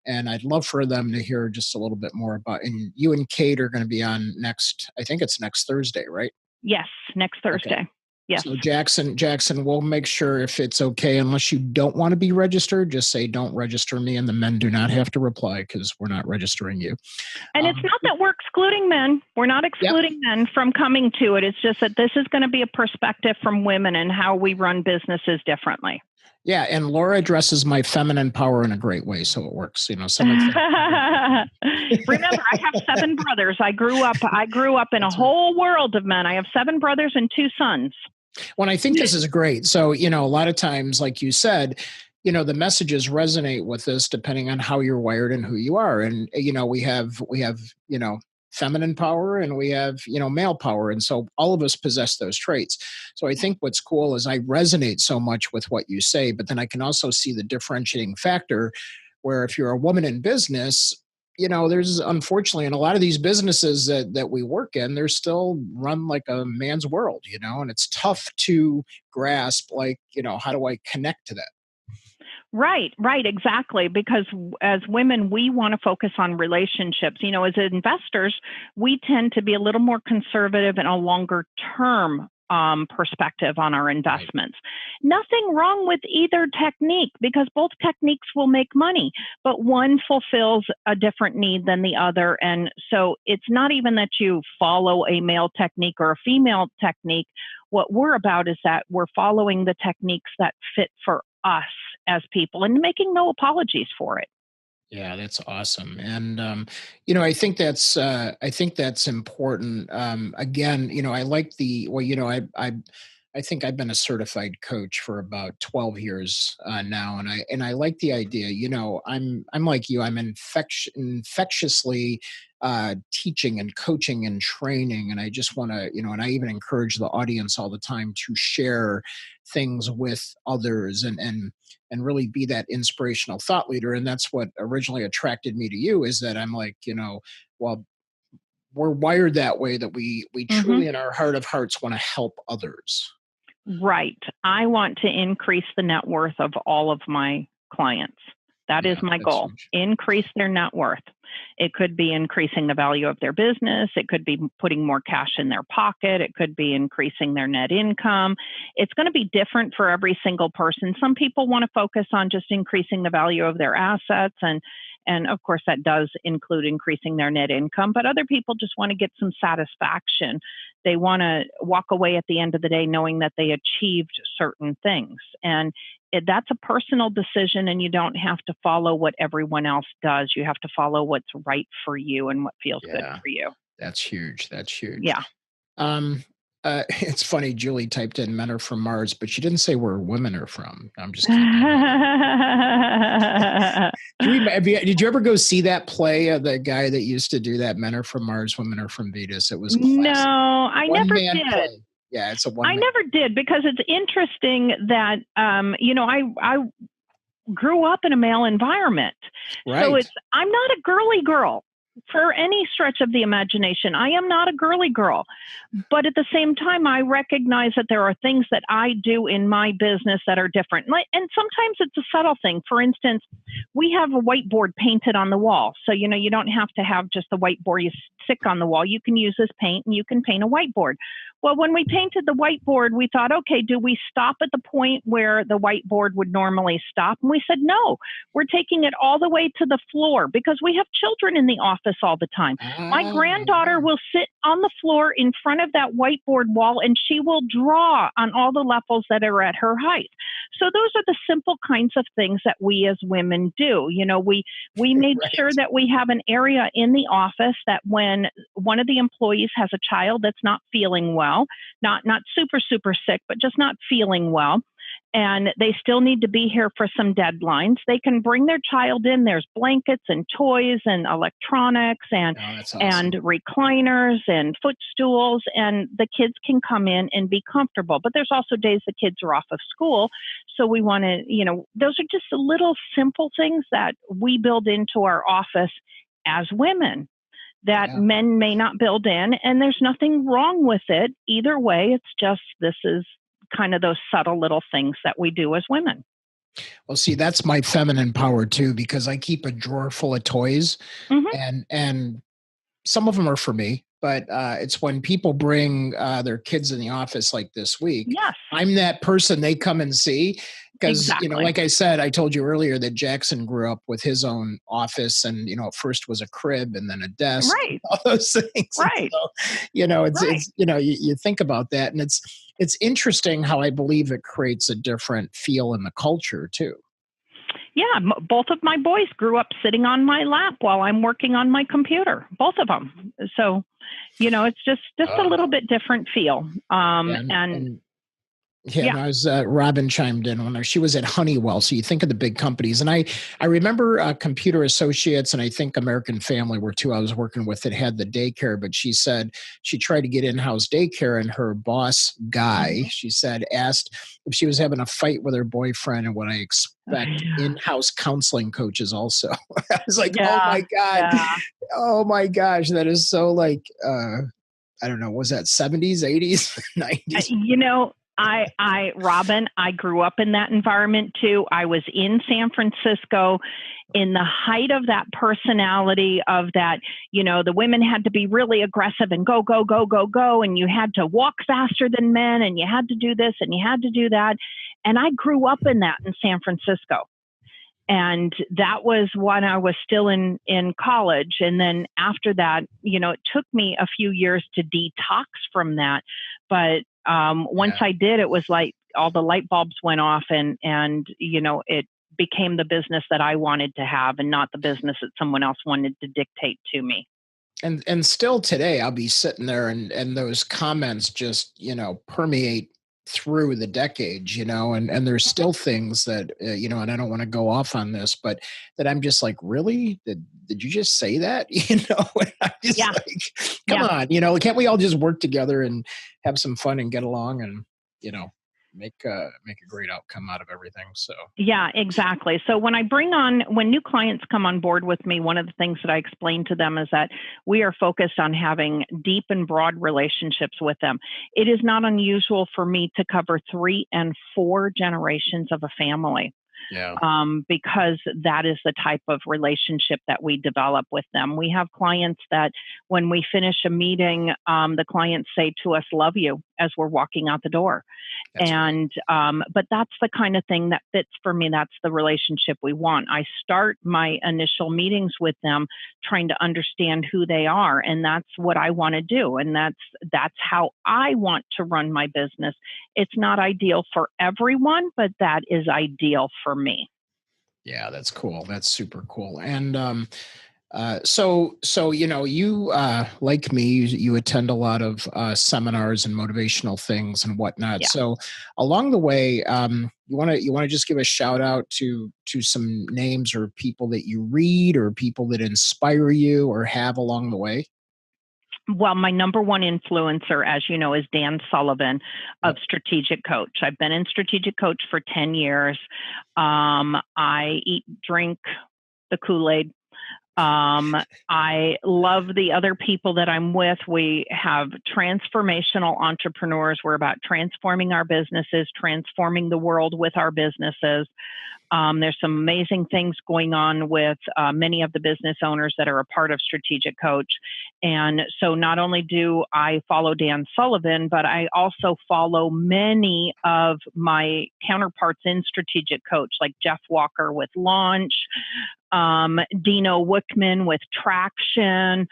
And I'd love for them to hear just a little bit more about. And you and Kate are going to be on next. I think it's next Thursday, right? Yes, next Thursday. Okay. Yes. So Jackson, we'll make sure if it's okay, unless you don't want to be registered, just say don't register me, and the men do not have to reply because we're not registering you. And it's not that we're excluding men. We're not excluding men from coming to it. It's just that this is going to be a perspective from women and how we run businesses differently. Yeah, and Laura addresses my feminine power in a great way, so it works. Remember, I have 7 brothers. I grew up in a whole world of men. I have 7 brothers and 2 sons. Well, I think this is great. So, a lot of times, like you said, the messages resonate with us depending on how you're wired and who you are. And, we have feminine power and we have, male power. And so all of us possess those traits. So I think what's cool is I resonate so much with what you say, but then I can also see the differentiating factor where if you're a woman in business, there's unfortunately in a lot of these businesses that we work in, they're still run like a man's world, and it's tough to grasp, like, how do I connect to that? Right, exactly. Because as women, we want to focus on relationships. As investors, we tend to be a little more conservative and a longer term perspective on our investments. Right. Nothing wrong with either technique because both techniques will make money, but one fulfills a different need than the other. And so it's not even that you follow a male technique or a female technique. What we're about is that we're following the techniques that fit for us as people and making no apologies for it. Yeah, that's awesome. And, I think that's important. Again, I like I think I've been a certified coach for about 12 years now. And I like the idea, I'm like you, I'm infectiously teaching and coaching and training. And I just want to, and I even encourage the audience all the time to share things with others and really be that inspirational thought leader. And that's what originally attracted me to you is that I'm like, well, we're wired that way that we truly in our heart of hearts want to help others. Right. I want to increase the net worth of all of my clients. That is my goal. Huge. Increase their net worth. It could be increasing the value of their business. It could be putting more cash in their pocket. It could be increasing their net income. It's going to be different for every single person. Some people want to focus on just increasing the value of their assets. And of course, that does include increasing their net income. But other people just want to get some satisfaction. They want to walk away at the end of the day knowing that they achieved certain things. And that's a personal decision, and you don't have to follow what everyone else does. You have to follow what's right for you and what feels good for you. That's huge. Yeah. It's funny, Julie typed in men are from Mars, but she didn't say where women are from. I'm just kidding. Did you ever go see that play of the guy that used to do that? Men are from Mars, women are from Venus. It was classic. No, I never did. Play. Yeah, it's a one. I never did because it's interesting that I grew up in a male environment, right. So I'm not a girly girl. For any stretch of the imagination, I am not a girly girl. But at the same time, I recognize that there are things that I do in my business that are different. And sometimes it's a subtle thing. For instance, we have a whiteboard painted on the wall. So, you don't have to have just the whiteboard you stick on the wall. You can use this paint and you can paint a whiteboard. Well, when we painted the whiteboard, we thought, okay, do we stop at the point where the whiteboard would normally stop? And we said, no, we're taking it all the way to the floor because we have children in the office all the time. My granddaughter will sit on the floor in front of that whiteboard wall and she will draw on all the levels that are at her height. So those are the simple kinds of things that we as women do. We made sure that we have an area in the office that when one of the employees has a child that's not feeling well, not super, super sick, but just not feeling well, and they still need to be here for some deadlines. They can bring their child in. There's blankets and toys and electronics and that's awesome. and recliners and footstools, and the kids can come in and be comfortable. But there's also days the kids are off of school, so we want to, those are just little simple things that we build into our office as women that men may not build in, and there's nothing wrong with it either way. It's just, this is kind of those subtle little things that we do as women. Well, see, that's my feminine power too, because I keep a drawer full of toys, and some of them are for me, but it's when people bring their kids in the office like this week. Yes. I'm that person they come and see. Because, like I said, I told you earlier that Jackson grew up with his own office, and, at first was a crib and then a desk, right? All those things. Right. So, it's you think about that, and it's interesting how I believe it creates a different feel in the culture too. Yeah, both of my boys grew up sitting on my lap while I'm working on my computer, both of them. So, it's just a little bit different feel. I was Robin chimed in when she was at Honeywell. So you think of the big companies, and I remember Computer Associates, and I think American Family were two I was working with that had the daycare. But she said she tried to get in-house daycare, and her boss guy, she said, asked if she was having a fight with her boyfriend, and what I expect in-house counseling coaches also. I was like, oh my God, oh my gosh, that is so like I don't know, was that 70s, 80s, 90s? Robin, I grew up in that environment too. I was in San Francisco in the height of that personality of that, the women had to be really aggressive and go, go, go, go, go. And you had to walk faster than men, and you had to do this and you had to do that. And I grew up in that in San Francisco. And that was when I was still in college. And then after that, it took me a few years to detox from that. But once I did, it was like all the light bulbs went off, and it became the business that I wanted to have, and not the business that someone else wanted to dictate to me. And still today, I'll be sitting there, and those comments just permeate through the decades, and there's still things that and I don't want to go off on this, but that I'm just like, really, did you just say that? And I'm just like, come on, can't we all just work together and have some fun and get along and make a great outcome out of everything? So yeah, exactly. So when new clients come on board with me, one of the things that I explain to them is that we are focused on having deep and broad relationships with them. It is not unusual for me to cover 3 and 4 generations of a family. Yeah. Because that is the type of relationship that we develop with them. We have clients that when we finish a meeting, the clients say to us, "Love you," as we're walking out the door. But that's the kind of thing that fits for me. That's the relationship we want. I start my initial meetings with them trying to understand who they are, and that's what I want to do. And that's how I want to run my business. It's not ideal for everyone, but that is ideal for me. Yeah, that's cool. That's super cool. And so you like me, you attend a lot of seminars and motivational things and whatnot. Yeah. So along the way, you want to just give a shout out to some names or people that you read or people that inspire you or have along the way? Well, my number one influencer, as you know, is Dan Sullivan of Strategic Coach. I've been in Strategic Coach for 10 years. I drink the Kool-Aid. I love the other people that I'm with. We have transformational entrepreneurs. We're about transforming our businesses, transforming the world with our businesses. There's some amazing things going on with many of the business owners that are a part of Strategic Coach. And so not only do I follow Dan Sullivan, but I also follow many of my counterparts in Strategic Coach, like Jeff Walker with Launch, Dino Wickman with Traction,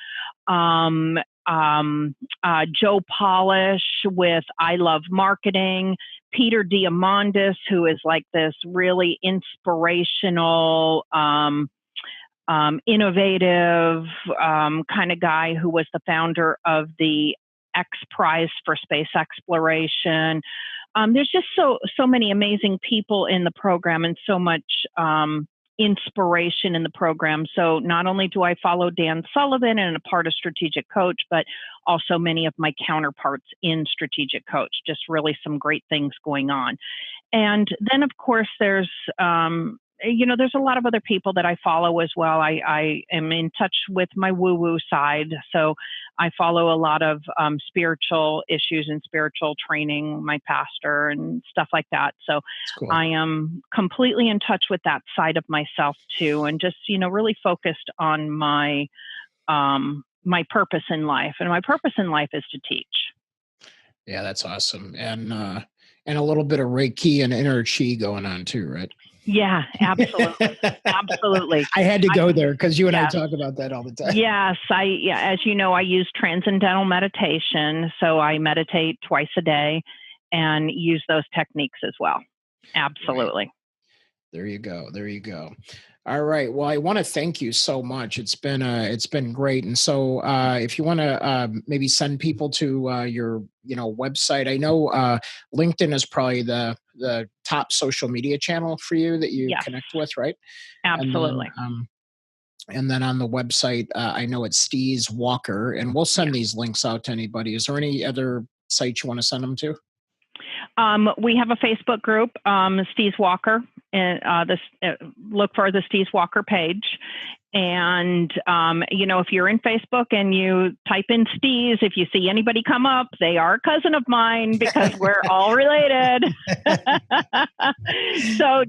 Joe Polish with I Love Marketing, Peter Diamandis, who is like this really inspirational, innovative kind of guy who was the founder of the X Prize for space exploration. there's just so many amazing people in the program and so much inspiration in the program. So not only do I follow Dan Sullivan and a part of Strategic Coach, but also many of my counterparts in Strategic Coach. Just really some great things going on. And then, of course, there's there's a lot of other people that I follow as well. I am in touch with my woo-woo side. So I follow a lot of spiritual issues and spiritual training, my pastor and stuff like that. So cool. I am completely in touch with that side of myself too. And just, really focused on my purpose in life. And my purpose in life is to teach. Yeah, that's awesome. And a little bit of Reiki and inner chi going on too, right? Yeah, absolutely. Absolutely. I had to go there because you and I talk about that all the time. Yes. As you know, I use transcendental meditation. So I meditate twice a day and use those techniques as well. Absolutely. Right. There you go. There you go. All right. Well, I want to thank you so much. It's been great. And so, if you want to maybe send people to your website, I know LinkedIn is probably the top social media channel for you that you connect with, right? Absolutely. And then on the website, I know it's Stees Walker, and we'll send these links out to anybody. Is there any other sites you want to send them to? We have a Facebook group, Stees Walker, and look for the Stees Walker page. And, if you're in Facebook and you type in Stees, if you see anybody come up, they are a cousin of mine because we're all related. So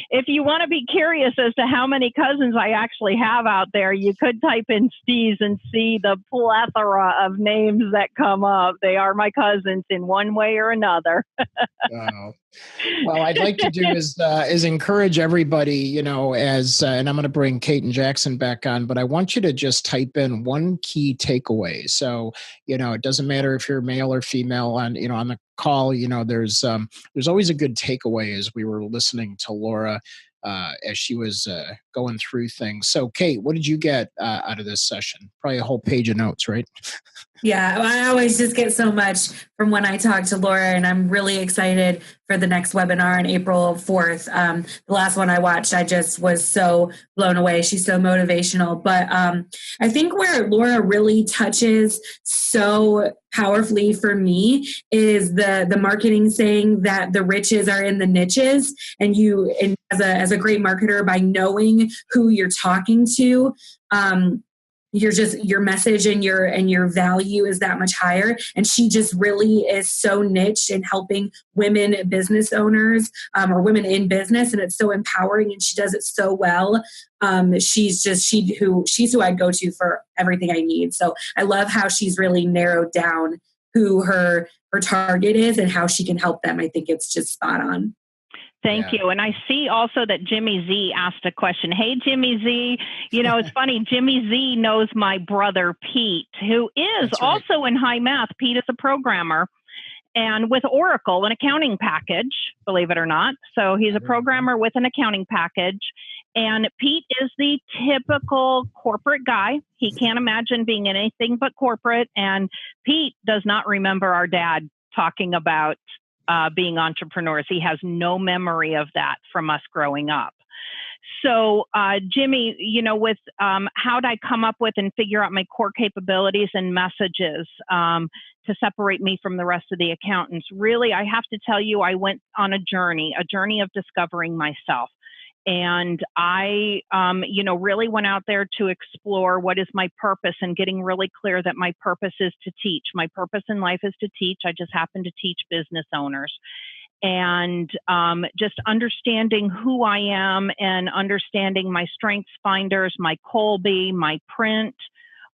if you want to be curious as to how many cousins I actually have out there, you could type in Stees and see the plethora of names that come up. They are my cousins in one way or another. Wow. Well, I'd like to do is encourage everybody, and I'm going to bring Kate and Jackson back on, but I want you to just type in one key takeaway. So, it doesn't matter if you're male or female on the call, there's always a good takeaway as we were listening to Laura as she was going through things. So, Kate, what did you get out of this session? Probably a whole page of notes, right? Yeah, I always just get so much from when I talk to Laura, and I'm really excited for the next webinar on April 4th. The last one I watched, I just was so blown away. She's so motivational. But I think where Laura really touches so powerfully for me is the marketing saying that the riches are in the niches, and as a great marketer, by knowing who you're talking to, your message and your value is that much higher. And she just really is so niched in helping women business owners or women in business, and it's so empowering, and she does it so well. She's who I'd go to for everything I need. So I love how she's really narrowed down who her target is and how she can help them. I think it's just spot on. Thank you. And I see also that Jimmy Z asked a question. Hey, Jimmy Z, it's funny. Jimmy Z knows my brother, Pete, who is also in high math. Pete is a programmer and with Oracle, an accounting package, believe it or not. So he's a programmer with an accounting package. And Pete is the typical corporate guy. He can't imagine being in anything but corporate. And Pete does not remember our dad talking about being entrepreneurs. He has no memory of that from us growing up. So, Jimmy, with how did I come up with and figure out my core capabilities and messages to separate me from the rest of the accountants? Really, I have to tell you, I went on a journey of discovering myself. And I, really went out there to explore what is my purpose and getting really clear that my purpose is to teach. My purpose in life is to teach. I just happen to teach business owners. And just understanding who I am and understanding my strengths finders, my Colby, my print.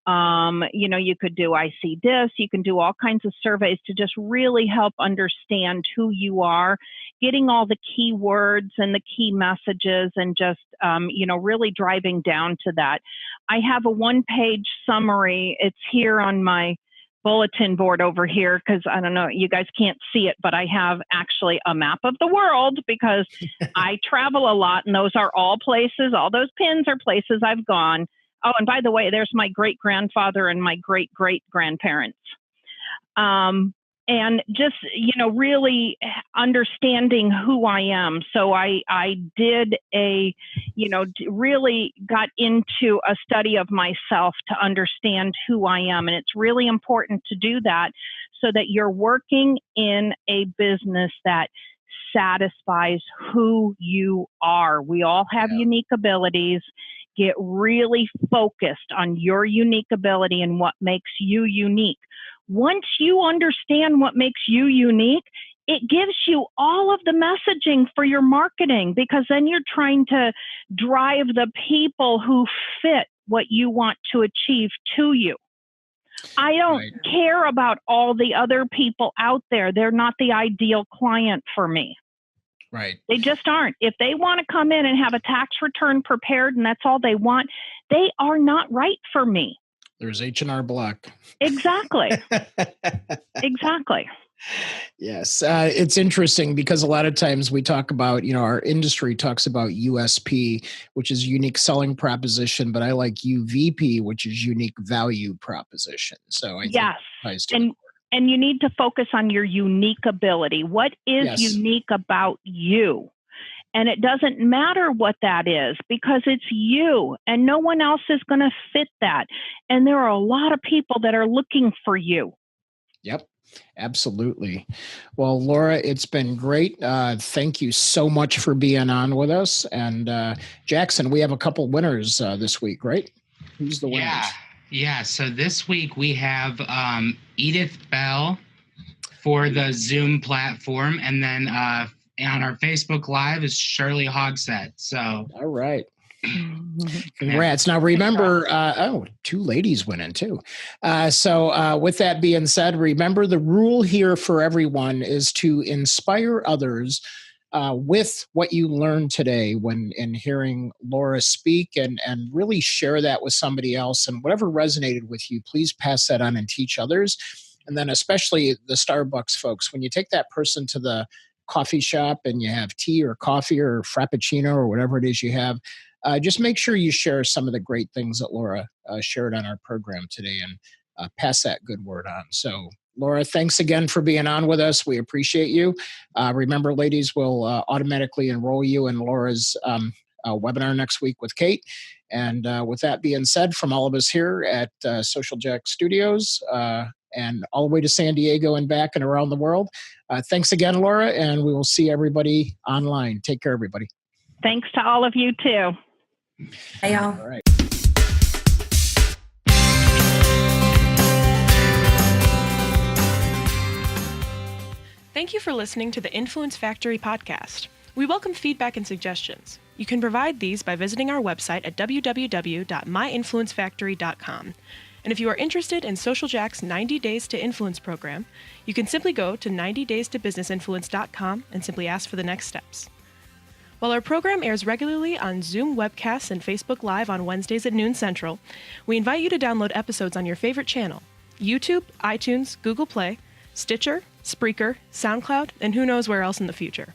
You could do I See This. You can do all kinds of surveys to just really help understand who you are, getting all the key words and the key messages and just, really driving down to that. I have a one-page summary. It's here on my bulletin board over here because I don't know, you guys can't see it, but I have actually a map of the world because I travel a lot, and those are all places, all those pins are places I've gone. Oh, and by the way, there's my great-grandfather and my great-great-grandparents. and just, really understanding who I am. So I did really got into a study of myself to understand who I am. And it's really important to do that so that you're working in a business that satisfies who you are. We all have unique abilities. Get really focused on your unique ability and what makes you unique. Once you understand what makes you unique, it gives you all of the messaging for your marketing, because then you're trying to drive the people who fit what you want to achieve to you. I don't care about all the other people out there. They're not the ideal client for me. Right. They just aren't. If they want to come in and have a tax return prepared and that's all they want, they are not right for me. There's H&R Block. Exactly. Exactly. Yes. It's interesting because a lot of times we talk about, our industry talks about USP, which is unique selling proposition, but I like UVP, which is unique value proposition. So I think it applies to and you need to focus on your unique ability. What is unique about you? And it doesn't matter what that is, because it's you and no one else is going to fit that. And there are a lot of people that are looking for you. Yep. Absolutely. Well, Laura, it's been great. Thank you so much for being on with us. And Jackson, we have a couple winners this week, right? Who's the winners? Yeah. So this week we have Edith Bell for the Zoom platform. And then on our Facebook Live is Shirley Hogsett. So, all right. Congrats. Now remember, two ladies winning too. So with that being said, remember the rule here for everyone is to inspire others with what you learned today in hearing Laura speak, and really share that with somebody else, and whatever resonated with you, please pass that on and teach others. And then especially the Starbucks folks, when you take that person to the coffee shop and you have tea or coffee or frappuccino or whatever it is you have, just make sure you share some of the great things that Laura shared on our program today, and pass that good word on. So, Laura, thanks again for being on with us. We appreciate you. Remember, ladies, we'll automatically enroll you in Laura's webinar next week with Kate. And with that being said, from all of us here at Social Jack Studios and all the way to San Diego and back and around the world, thanks again, Laura, and we will see everybody online. Take care, everybody. Thanks to all of you, too. Hey, y'all. All right. Thank you for listening to the Influence Factory podcast. We welcome feedback and suggestions. You can provide these by visiting our website at www.myinfluencefactory.com. And if you are interested in Social Jack's 90 Days to Influence program, you can simply go to 90daystobusinessinfluence.com and simply ask for the next steps. While our program airs regularly on Zoom webcasts and Facebook Live on Wednesdays at noon Central, we invite you to download episodes on your favorite channel: YouTube, iTunes, Google Play, Stitcher, Spreaker, SoundCloud, and who knows where else in the future.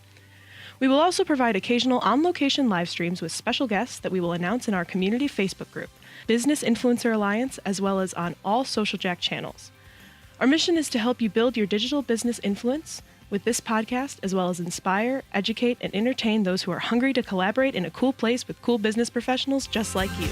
We will also provide occasional on-location live streams with special guests that we will announce in our community Facebook group, Business Influencer Alliance, as well as on all Social Jack channels. Our mission is to help you build your digital business influence with this podcast, as well as inspire, educate, and entertain those who are hungry to collaborate in a cool place with cool business professionals just like you.